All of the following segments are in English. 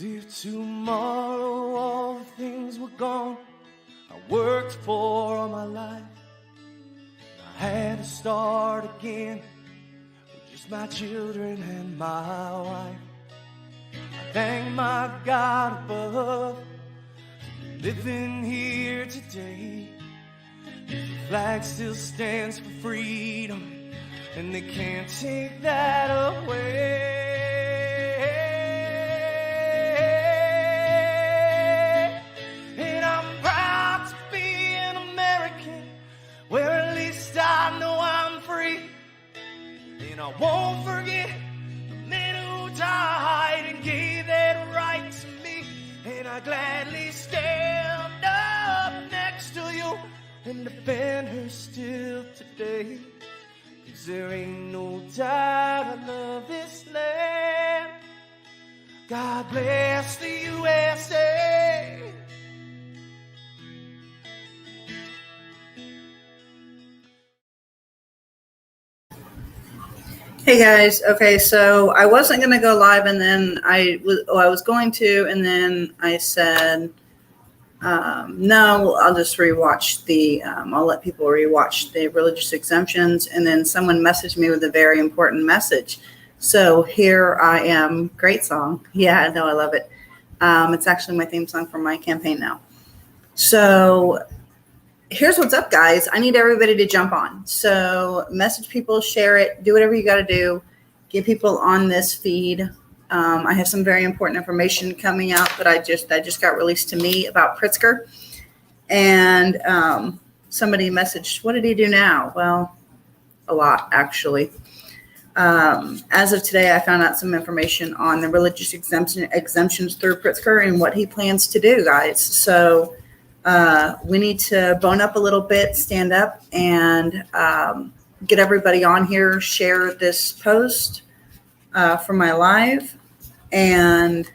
If tomorrow all the things were gone I worked for all my life, I had to start again with just my children and my wife. I thank my God above for living here today. The flag still stands for freedom, and they can't take that away. And I'm proud to be an American, where at least I know I'm free. And I won't forget the men who died and gave that right to me. And I gladly stand up next to you and defend her still today. 'Cause there ain't no doubt I love this land. God bless the USA. Hey guys, okay, so I wasn't going to go live, and then I was going to, and then I said, no, I'll just rewatch I'll let people rewatch the religious exemptions, and then someone messaged me with a very important message. So here I am. Great song. Yeah, no, I love it. It's actually my theme song for my campaign now. So here's what's up, guys. I need everybody to jump on. So message people, share it, do whatever you got to do. Get people on this feed. I have some very important information coming out that just got released to me about Pritzker. And somebody messaged, what did he do now? Well, a lot, actually. As of today, I found out some information on the religious exemptions through Pritzker and what he plans to do, guys. So we need to bone up a little bit, stand up, and get everybody on here, share this post for my live, and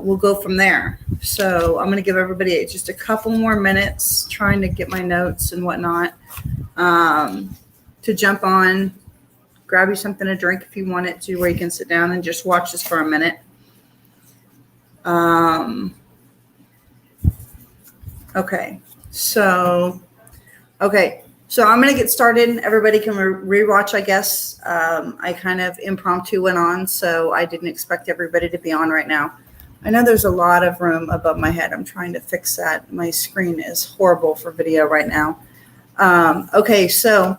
we'll go from there. So I'm going to give everybody just a couple more minutes, trying to get my notes and whatnot, to jump on. Grab you something to drink if you want it to, where you can sit down and just watch this for a minute. Okay, so I'm going to get started. Everybody can rewatch, I guess. I kind of impromptu went on, so I didn't expect everybody to be on right now. I know there's a lot of room above my head. I'm trying to fix that. My screen is horrible for video right now. Okay, so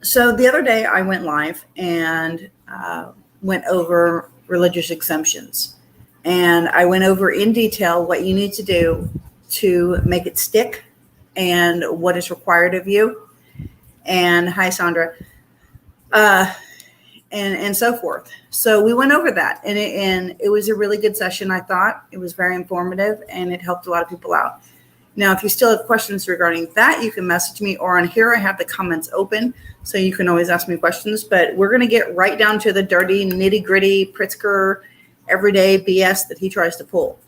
the other day I went live and went over religious exemptions. And I went over in detail what you need to do to make it stick and what is required of you. And hi, Sandra. And so forth. So we went over that, and it was a really good session. I thought it was very informative, and it helped a lot of people out. Now, if you still have questions regarding that, you can message me, or on here I have the comments open, so you can always ask me questions. But we're going to get right down to the dirty, nitty-gritty Pritzker everyday BS that he tries to pull.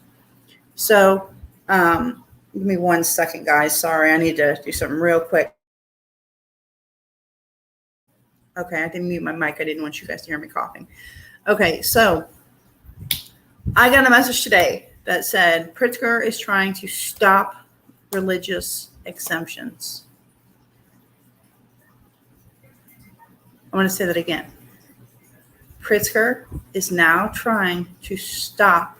So give me 1 second, guys. Sorry, I need to do something real quick. Okay, I didn't mute my mic. I didn't want you guys to hear me coughing. Okay, so I got a message today that said Pritzker is trying to stop religious exemptions. I want to say that again. Pritzker is now trying to stop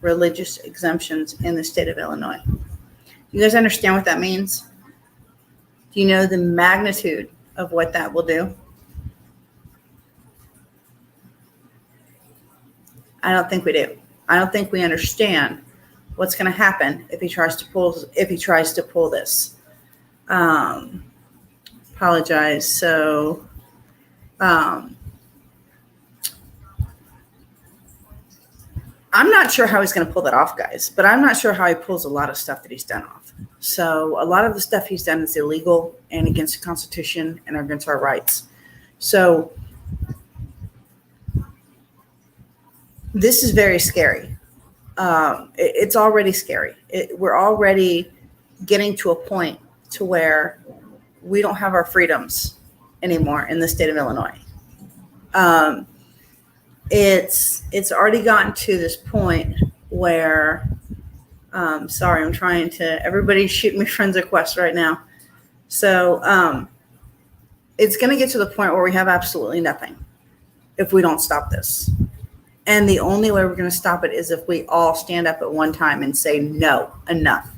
religious exemptions in the state of Illinois. You guys understand what that means? Do you know the magnitude of what that will do? I don't think we do. I don't think we understand what's going to happen if he tries to pull this. Apologize. So I'm not sure how he's going to pull that off, guys, but I'm not sure how he pulls a lot of stuff that he's done off. So a lot of the stuff he's done is illegal and against the Constitution and against our rights. So this is very scary. It's already scary. We're already getting to a point to where we don't have our freedoms anymore in the state of Illinois. it's already gotten to this point where, sorry, I'm trying to, everybody's shooting me friends requests right now. So it's going to get to the point where we have absolutely nothing if we don't stop this. And the only way we're going to stop it is if we all stand up at one time and say, no, enough.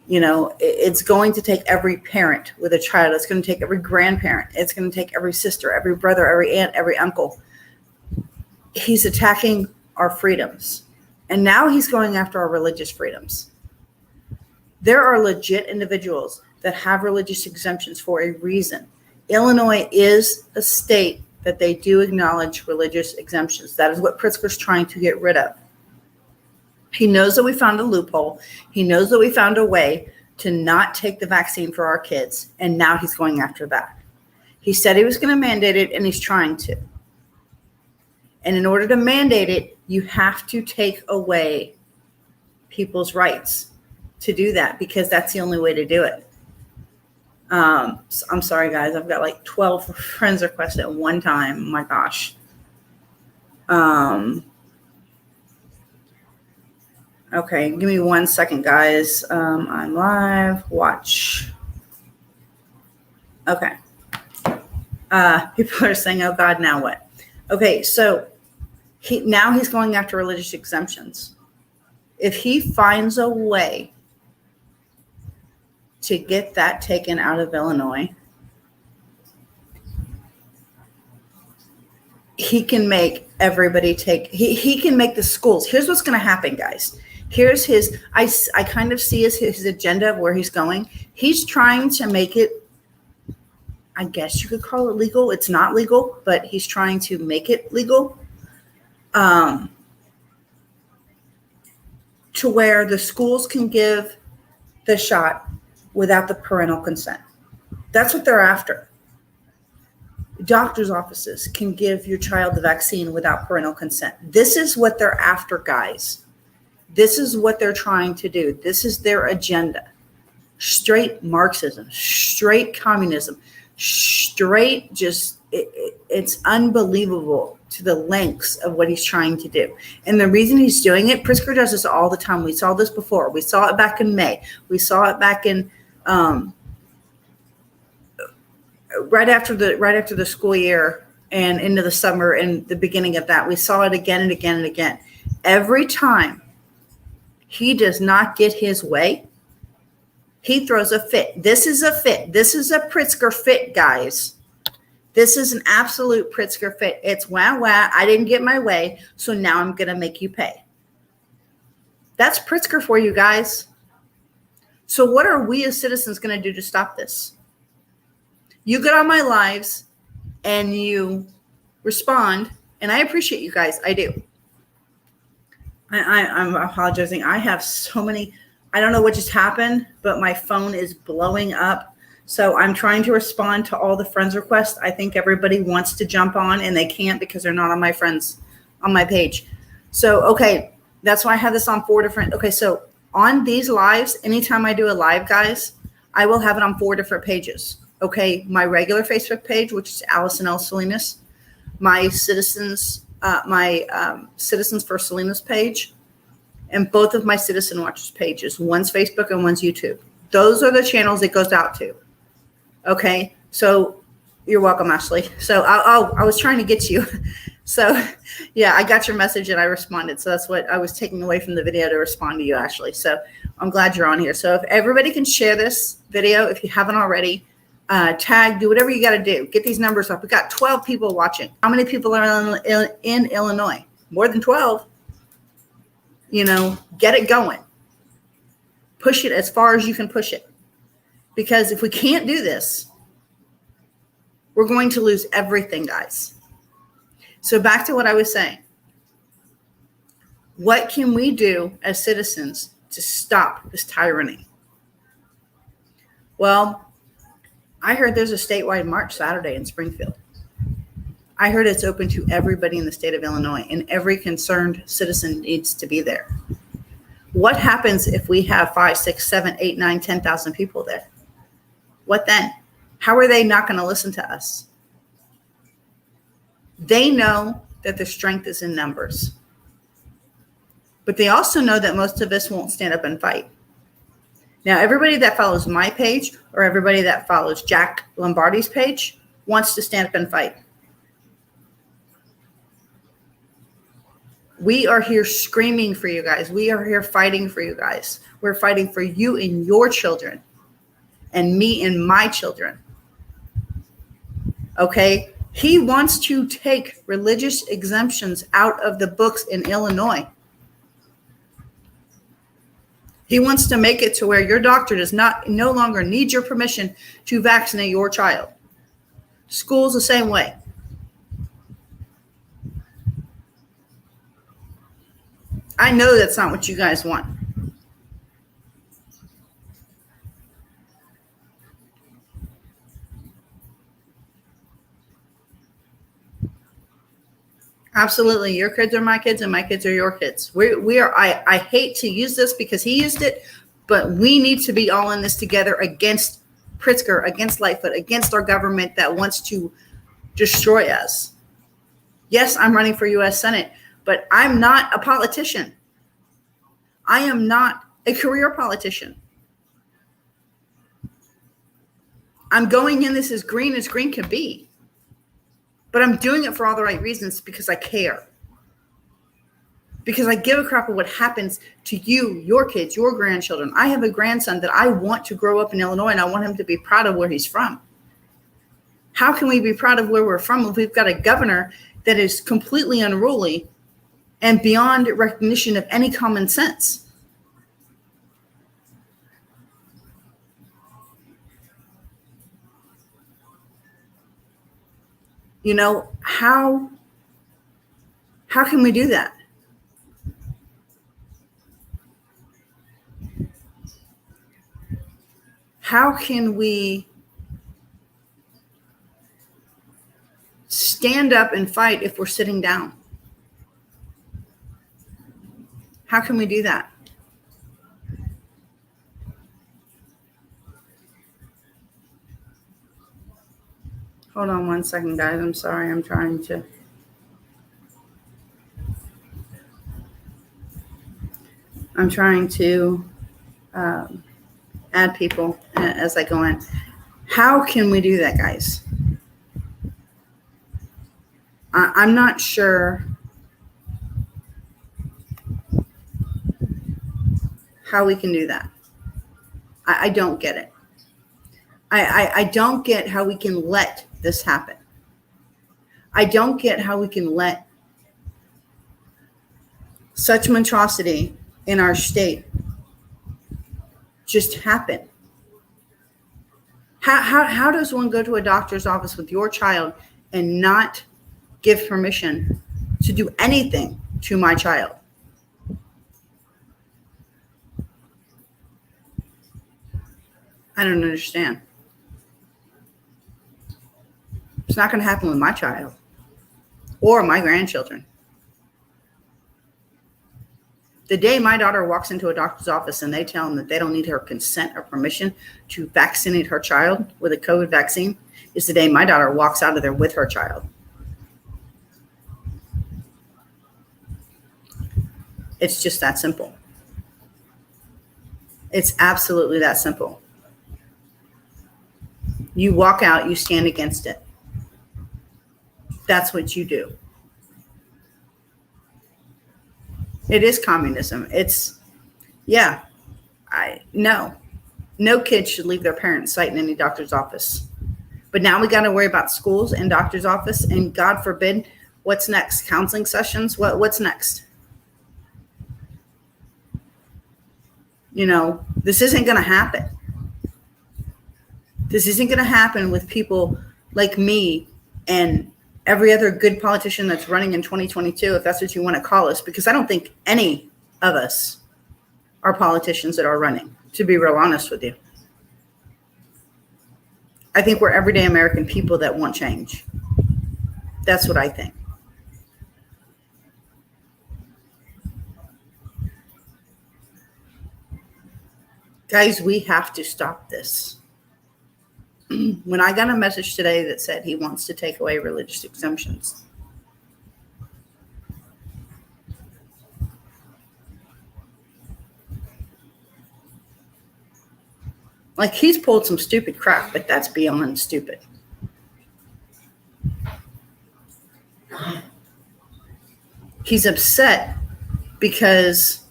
You know, it's going to take every parent with a child. It's going to take every grandparent. It's going to take every sister, every brother, every aunt, every uncle. He's attacking our freedoms. And now he's going after our religious freedoms. There are legit individuals that have religious exemptions for a reason. Illinois is a state that they do acknowledge religious exemptions. That is what Pritzker's trying to get rid of. He knows that we found a loophole. He knows that we found a way to not take the vaccine for our kids. And now he's going after that. He said he was going to mandate it, and he's trying to. And in order to mandate it, you have to take away people's rights to do that, because that's the only way to do it. So I'm sorry, guys. I've got like 12 friends requests at one time. Oh my gosh. Okay, give me 1 second, guys. I'm live. Watch. Okay. People are saying, oh God, now what? Okay, so he's going after religious exemptions. If he finds a way to get that taken out of Illinois, he can make everybody take, he can make the schools. Here's what's going to happen, guys. Here's his, I kind of see his agenda of where he's going. He's trying to make it, I guess you could call it legal. It's not legal, but he's trying to make it legal. To where the schools can give the shot without the parental consent. That's what they're after. Doctors' offices can give your child the vaccine without parental consent. This is what they're after, guys. This is what they're trying to do. This is their agenda. Straight Marxism, straight communism, straight just, it's unbelievable to the lengths of what he's trying to do. And the reason he's doing it, Pritzker does this all the time. We saw this before. We saw it back in May. We saw it back in right after the school year and into the summer and the beginning of that. We saw it again and again and again. Every time he does not get his way, he throws a fit. This is a fit. This is a Pritzker fit, guys. This is an absolute Pritzker fit. It's wah, wah, I didn't get my way, so now I'm going to make you pay. That's Pritzker for you, guys. So what are we as citizens going to do to stop this? You get on my lives and you respond, and I appreciate you guys. I do. I'm apologizing. I have so many, I don't know what just happened, but my phone is blowing up. So I'm trying to respond to all the friends requests. I think everybody wants to jump on and they can't because they're not on my friends, on my page. So, okay, that's why I have this on 4 different. Okay, so on these lives, anytime I do a live, guys, I will have it on 4 different pages. Okay, my regular Facebook page, which is Allison L. Salinas, my Citizens for Salinas page, and both of my Citizen Watchers pages. One's Facebook and one's YouTube. Those are the channels it goes out to. Okay, so you're welcome, Ashley. So I was trying to get you. So yeah, I got your message and I responded. So that's what I was taking away from the video to respond to you, Ashley. So I'm glad you're on here. So if everybody can share this video, if you haven't already, tag, do whatever you got to do. Get these numbers up. We got 12 people watching. How many people are in Illinois? More than 12. You know, get it going. Push it as far as you can push it. Because if we can't do this, we're going to lose everything, guys. So back to what I was saying. What can we do as citizens to stop this tyranny? Well, I heard there's a statewide march Saturday in Springfield. I heard it's open to everybody in the state of Illinois, and every concerned citizen needs to be there. What happens if we have 5, 6, 7, 8, 9, 10,000 people there? What then? How are they not going to listen to us? They know that the strength is in numbers. But they also know that most of us won't stand up and fight. Now, everybody that follows my page or everybody that follows Jack Lombardi's page wants to stand up and fight. We are here screaming for you guys. We are here fighting for you guys. We're fighting for you and your children and me and my children. Okay? He wants to take religious exemptions out of the books in Illinois. He wants to make it to where your doctor does no longer need your permission to vaccinate your child. School's the same way. I know that's not what you guys want. Absolutely. Your kids are my kids and my kids are your kids. We are, I hate to use this because he used it, but we need to be all in this together against Pritzker, against Lightfoot, against our government that wants to destroy us. Yes, I'm running for U.S. Senate, but I'm not a politician. I am not a career politician. I'm going in this as green can be. But I'm doing it for all the right reasons because I care. Because I give a crap of what happens to you, your kids, your grandchildren. I have a grandson that I want to grow up in Illinois and I want him to be proud of where he's from. How can we be proud of where we're from if we've got a governor that is completely unruly and beyond recognition of any common sense? You know, how can we do that? How can we stand up and fight if we're sitting down? How can we do that? Hold on one second, guys. I'm sorry. I'm trying to add people as I go in. How can we do that, guys? I'm not sure how we can do that. I don't get it. I don't get how we can let this happen. I don't get how we can let such monstrosity in our state just happen. How does one go to a doctor's office with your child and not give permission to do anything to my child? I don't understand. It's not going to happen with my child or my grandchildren. The day my daughter walks into a doctor's office and they tell them that they don't need her consent or permission to vaccinate her child with a COVID vaccine is the day my daughter walks out of there with her child. It's just that simple. It's absolutely that simple. You walk out, you stand against it. That's what you do. It is communism. No kid should leave their parents' sight in any doctor's office. But now we got to worry about schools and doctor's office, and God forbid, what's next? Counseling sessions? What's next? You know, this isn't going to happen. This isn't going to happen with people like me and every other good politician that's running in 2022, if that's what you want to call us, because I don't think any of us are politicians that are running, to be real honest with you. I think we're everyday American people that want change. That's what I think. Guys, we have to stop this. When I got a message today that said he wants to take away religious exemptions, Like, he's pulled some stupid crap, but that's beyond stupid. He's upset because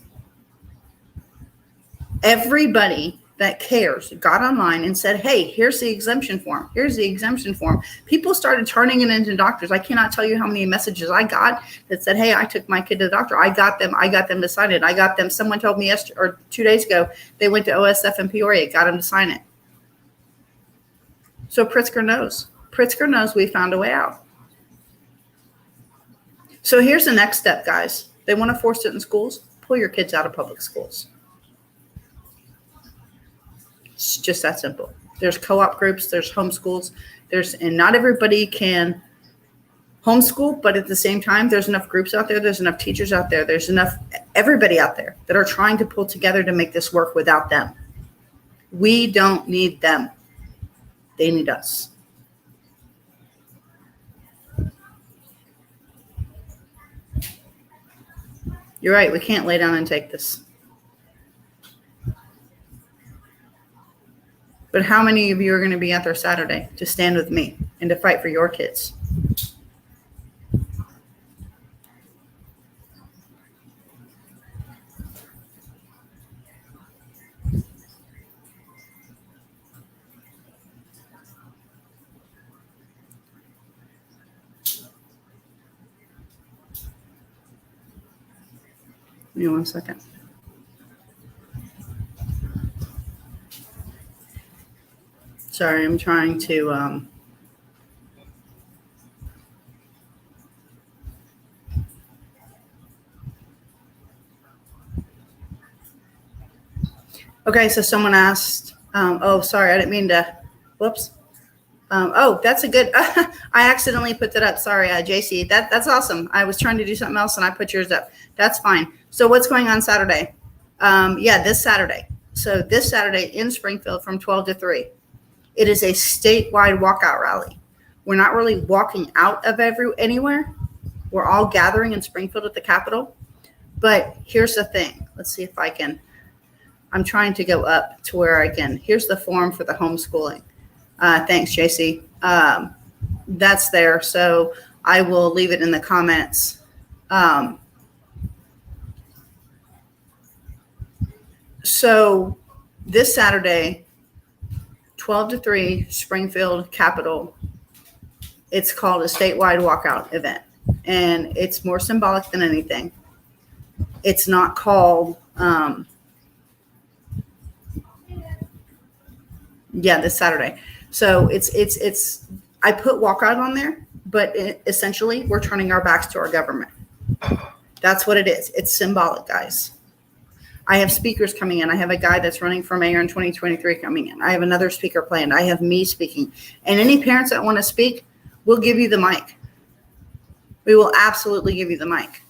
everybody that cares got online and said, hey, here's the exemption form. Here's the exemption form. People started turning it into doctors. I cannot tell you how many messages I got that said, hey, I took my kid to the doctor. I got them to sign it. I got them. Someone told me yesterday or 2 days ago, they went to OSF in Peoria, got them to sign it. So Pritzker knows. Pritzker knows we found a way out. So here's the next step, guys. They want to force it in schools. Pull your kids out of public schools. It's just that simple. There's co-op groups. There's homeschools. And not everybody can homeschool, but at the same time, there's enough groups out there. There's enough teachers out there. There's enough everybody out there that are trying to pull together to make this work without them. We don't need them. They need us. You're right. We can't lay down and take this. But how many of you are going to be out there Saturday to stand with me and to fight for your kids? Give me 1 second. Sorry, I'm trying to okay, so someone asked, oh, sorry, I didn't mean to, whoops. Oh, that's a good, I accidentally put that up. Sorry, JC, that's awesome. I was trying to do something else and I put yours up. That's fine. So what's going on Saturday? Yeah, this Saturday. So this Saturday in Springfield from 12 to 3. It is a statewide walkout rally. We're not really walking out of anywhere. We're all gathering in Springfield at the Capitol. But here's the thing. Let's see if I can. I'm trying to go up to where I can. Here's the form for the homeschooling. Thanks, JC. That's there. So I will leave it in the comments. So this Saturday, 12 to 3, Springfield Capitol. It's called a statewide walkout event, and it's more symbolic than anything. It's not called, this Saturday. So it's. I put walkout on there, but essentially we're turning our backs to our government. That's what it is. It's symbolic, guys. I have speakers coming in. I have a guy that's running for mayor in 2023 coming in. I have another speaker planned. I have me speaking. And any parents that want to speak, we'll give you the mic. We will absolutely give you the mic.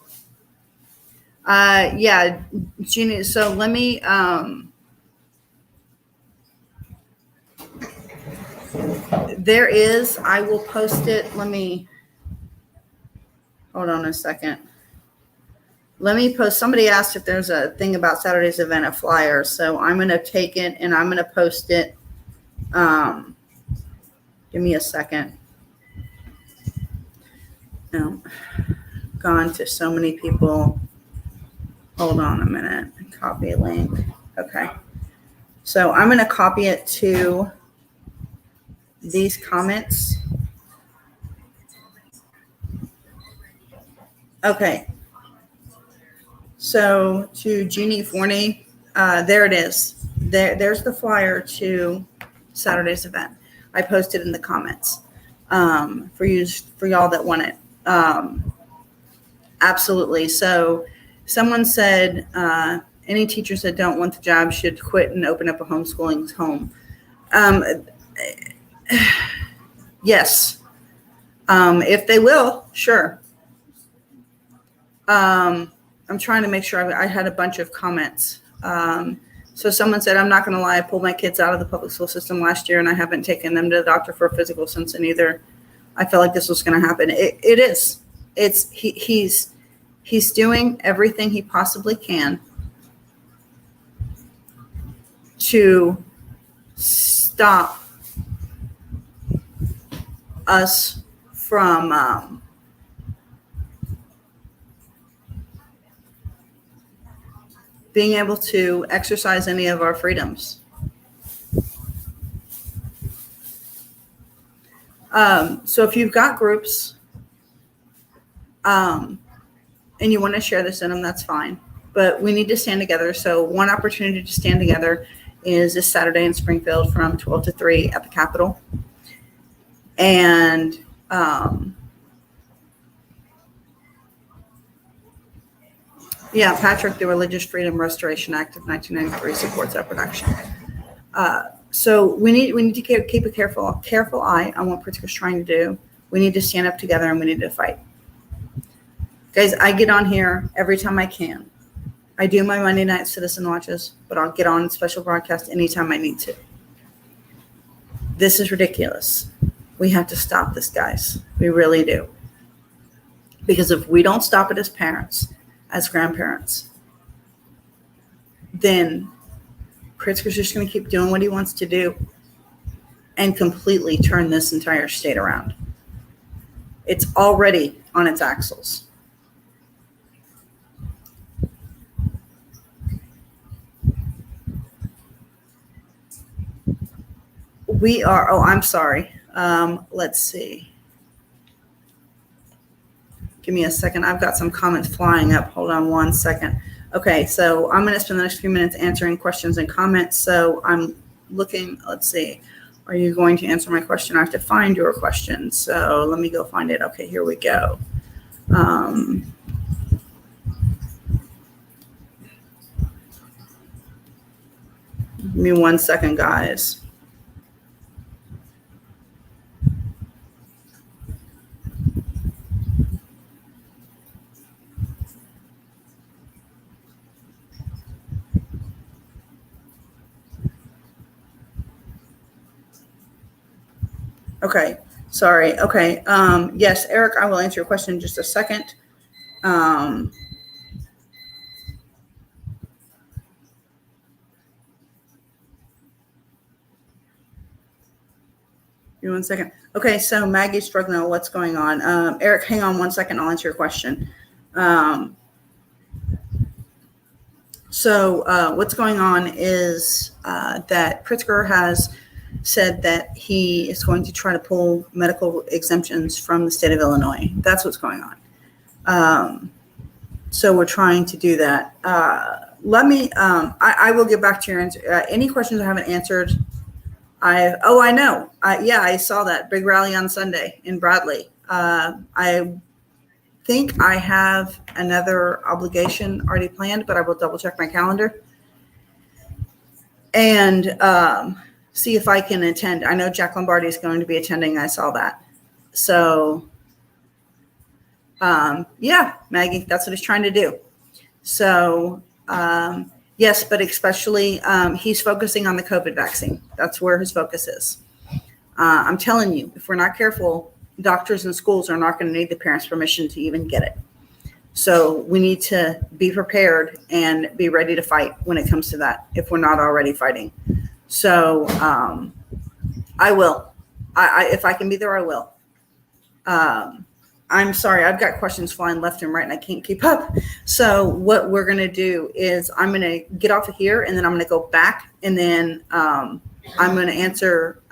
Yeah, Jeannie, so let me, there is, I will post it. Let me, hold on a second. Let me post, somebody asked if there's a thing about Saturday's event, a flyer. So I'm going to take it and I'm going to post it. Give me a second. No, gone to so many people. Hold on a minute. Copy a link. Okay. So I'm going to copy it to these comments. Okay. So to Jeannie Forney, there it is. There's the flyer to Saturday's event. I posted in the comments for y'all that want it. Absolutely. So someone said any teachers that don't want the job should quit and open up a homeschooling home. Yes. If they will, sure. I'm trying to make sure I had a bunch of comments. So someone said, I'm not going to lie, I pulled my kids out of the public school system last year and I haven't taken them to the doctor for a physical since, and either I felt like this was going to happen. It is. He's doing everything he possibly can to stop us from being able to exercise any of our freedoms. So if you've got groups and you want to share this in them, that's fine. But we need to stand together. So one opportunity to stand together is this Saturday in Springfield from 12 to 3 at the Capitol. And yeah, Patrick, the Religious Freedom Restoration Act of 1993 supports that production. So we need to keep a careful eye on what Pritzker's trying to do. We need to stand up together and we need to fight. Guys, I get on here every time I can. I do my Monday night citizen watches, but I'll get on special broadcast anytime I need to. This is ridiculous. We have to stop this, guys. We really do. Because if we don't stop it as parents, as grandparents, then Pritzker's just going to keep doing what he wants to do and completely turn this entire state around. It's already on its axles. We are, oh, I'm sorry. Let's see. Give me a second. I've got some comments flying up. Hold on one second. Okay, so I'm going to spend the next few minutes answering questions and comments. So I'm looking, let's see. Are you going to answer my question? I have to find your question. So let me go find it. Okay, here we go. Give me 1 second, guys. Okay, sorry. Okay, yes, Eric, I will answer your question in just a second. Give me 1 second. Okay, so Maggie's struggling. What's going on? Eric, hang on 1 second. I'll answer your question. So what's going on is that Pritzker has said that he is going to try to pull medical exemptions from the state of Illinois. That's what's going on. So we're trying to do that. Let me, I will get back to your answer. Any questions I haven't answered? I know. Yeah, I saw that big rally on Sunday in Bradley. I think I have another obligation already planned, but I will double check my calendar and see if I can attend. I know Jack Lombardi is going to be attending. I saw that. So yeah, Maggie, that's what he's trying to do. So yes, but especially he's focusing on the COVID vaccine. That's where his focus is. I'm telling you, if we're not careful, doctors and schools are not going to need the parents' permission to even get it. So we need to be prepared and be ready to fight when it comes to that, if we're not already fighting. So I will. If I can be there, I will. I'm sorry, I've got questions flying left and right and I can't keep up. So what we're going to do is I'm going to get off of here and then I'm going to go back and then I'm going to answer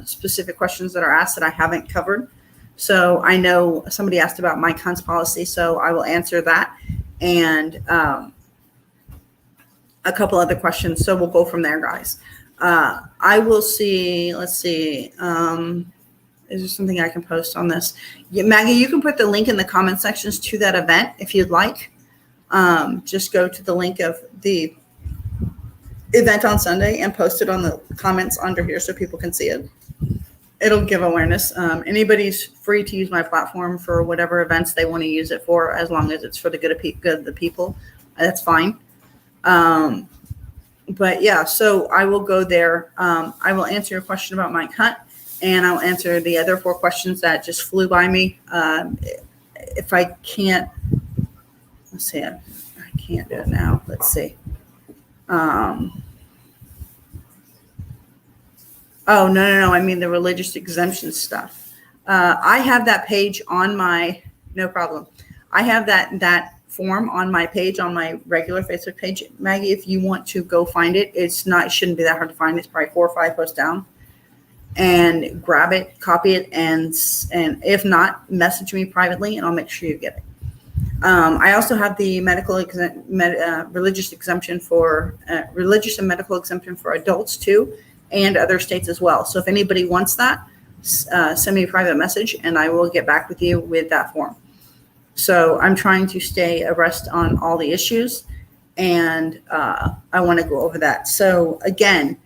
specific questions that are asked that I haven't covered. So I know somebody asked about Mike Hunt's policy, so I will answer that and a couple other questions. So we'll go from there, guys. I will see, let's see. Is there something I can post on this? Yeah, Maggie, you can put the link in the comment sections to that event if you'd like. Just go to the link of the event on Sunday and post it on the comments under here so people can see it. It'll give awareness. Anybody's free to use my platform for whatever events they want to use it for, as long as it's for the good of the people. That's fine. But yeah, so I will go there. I will answer your question about Mike Hunt. And I'll answer the other 4 questions that just flew by me. If I can't, let's see, I can't do it now. Let's see. Oh, no. I mean the religious exemption stuff. I have that page on my, no problem. I have that form on my page, on my regular Facebook page, Maggie. If you want to go find it, it shouldn't be that hard to find. It's probably 4 or 5 posts down. And grab it, copy it, and if not, message me privately, and I'll make sure you get it. I also have the religious exemption for religious and medical exemption for adults too, and other states as well. So if anybody wants that, send me a private message, and I will get back with you with that form. So I'm trying to stay abreast on all the issues, and I want to go over that. So again,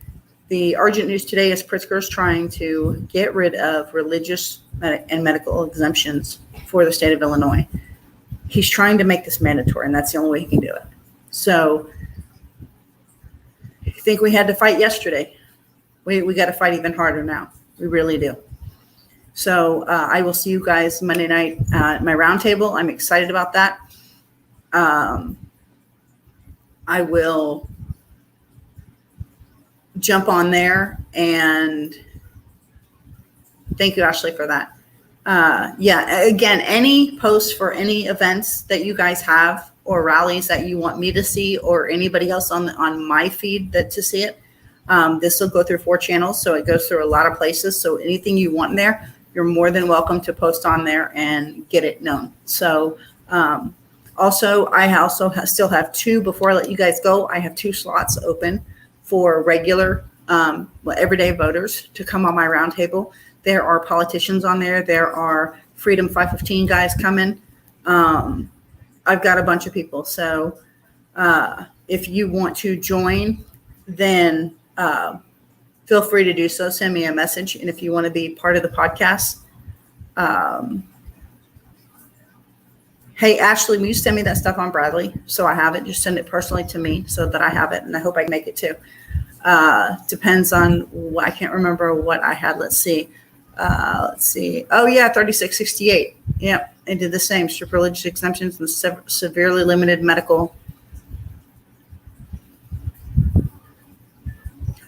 the urgent news today is Pritzker's trying to get rid of religious and medical exemptions for the state of Illinois. He's trying to make this mandatory, and that's the only way he can do it. So I think we had to fight yesterday. We got to fight even harder now. We really do. So I will see you guys Monday night at my roundtable. I'm excited about that. I will jump on there, and thank you, Ashley, for that. Again, any posts for any events that you guys have or rallies that you want me to see, or anybody else on my feed to see it, this will go through 4 channels, so it goes through a lot of places. So anything you want in there, you're more than welcome to post on there and get it known. So also, I still have 2, before I let you guys go, I have 2 slots open for regular everyday voters to come on my roundtable. There are politicians on there. There are Freedom 515 guys coming. I've got a bunch of people. So if you want to join, then feel free to do so. Send me a message. And if you want to be part of the podcast, hey, Ashley, will you send me that stuff on Bradley so I have it? Just send it personally to me so that I have it, and I hope I can make it too. Depends on I can't remember what I had. Let's see. Oh yeah, 3668. Yep, I did the same. Strip religious exemptions and severely limited medical.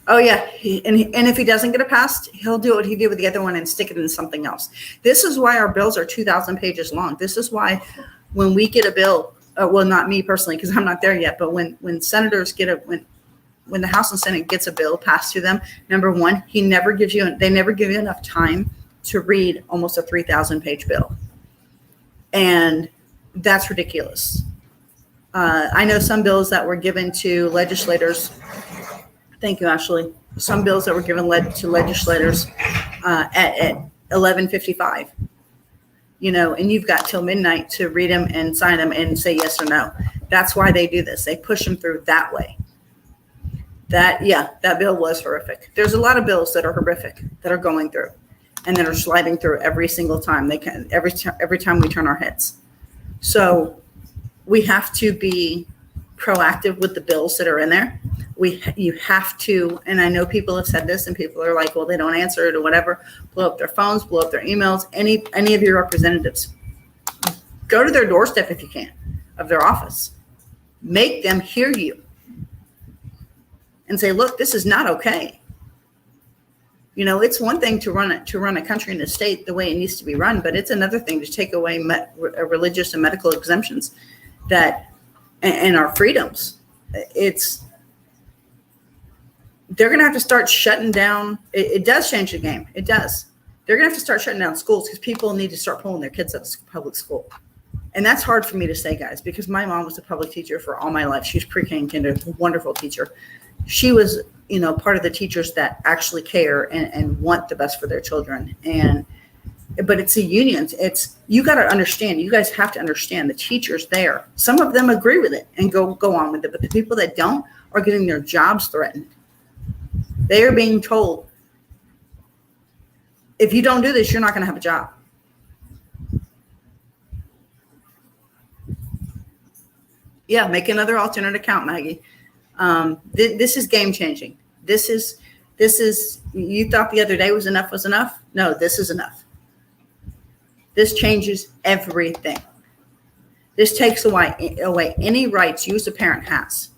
Oh yeah, and if he doesn't get it passed, he'll do what he did with the other one and stick it in something else. This is why our bills are 2,000 pages long. This is why when we get a bill, well, not me personally because I'm not there yet, but when senators get when the House and Senate gets a bill passed to them, number one, they never give you enough time to read almost a 3,000 page bill. And that's ridiculous. I know some bills that were given to legislators. Thank you, Ashley. Some bills that were given to legislators at 11:55, and you've got till midnight to read them and sign them and say yes or no. That's why they do this. They push them through that way. That bill was horrific. There's a lot of bills that are horrific that are going through and that are sliding through every single time every time we turn our heads. So we have to be proactive with the bills that are in there. You have to, and I know people have said this and people are like, well, they don't answer it or whatever. Blow up their phones, blow up their emails, any of your representatives. Go to their doorstep if you can, of their office. Make them hear you. And say, look, this is not okay. It's one thing to run a country and a state the way it needs to be run, but it's another thing to take away religious and medical exemptions and our freedoms. They're going to have to start shutting down. It does change the game. It does. They're going to have to start shutting down schools because people need to start pulling their kids out of public school. And that's hard for me to say, guys, because my mom was a public teacher for all my life. She was pre-K and kinder, a wonderful teacher. She was, part of the teachers that actually care and want the best for their children. But it's a union. You got to understand. You guys have to understand the teachers there. Some of them agree with it and go on with it, but the people that don't are getting their jobs threatened. They are being told, if you don't do this, you're not going to have a job. Yeah, make another alternate account, Maggie. This is game changing. This is, you thought the other day was enough? No, this is enough. This changes everything. This takes away any rights you as a parent has.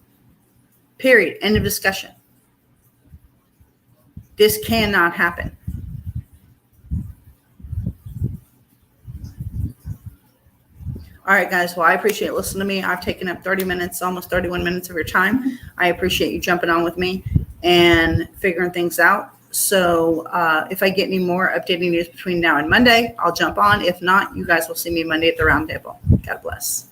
Period. End of discussion. This cannot happen. All right, guys. Well, I appreciate listening to me. I've taken up 30 minutes, almost 31 minutes of your time. I appreciate you jumping on with me and figuring things out. So if I get any more updating news between now and Monday, I'll jump on. If not, you guys will see me Monday at the round table. God bless.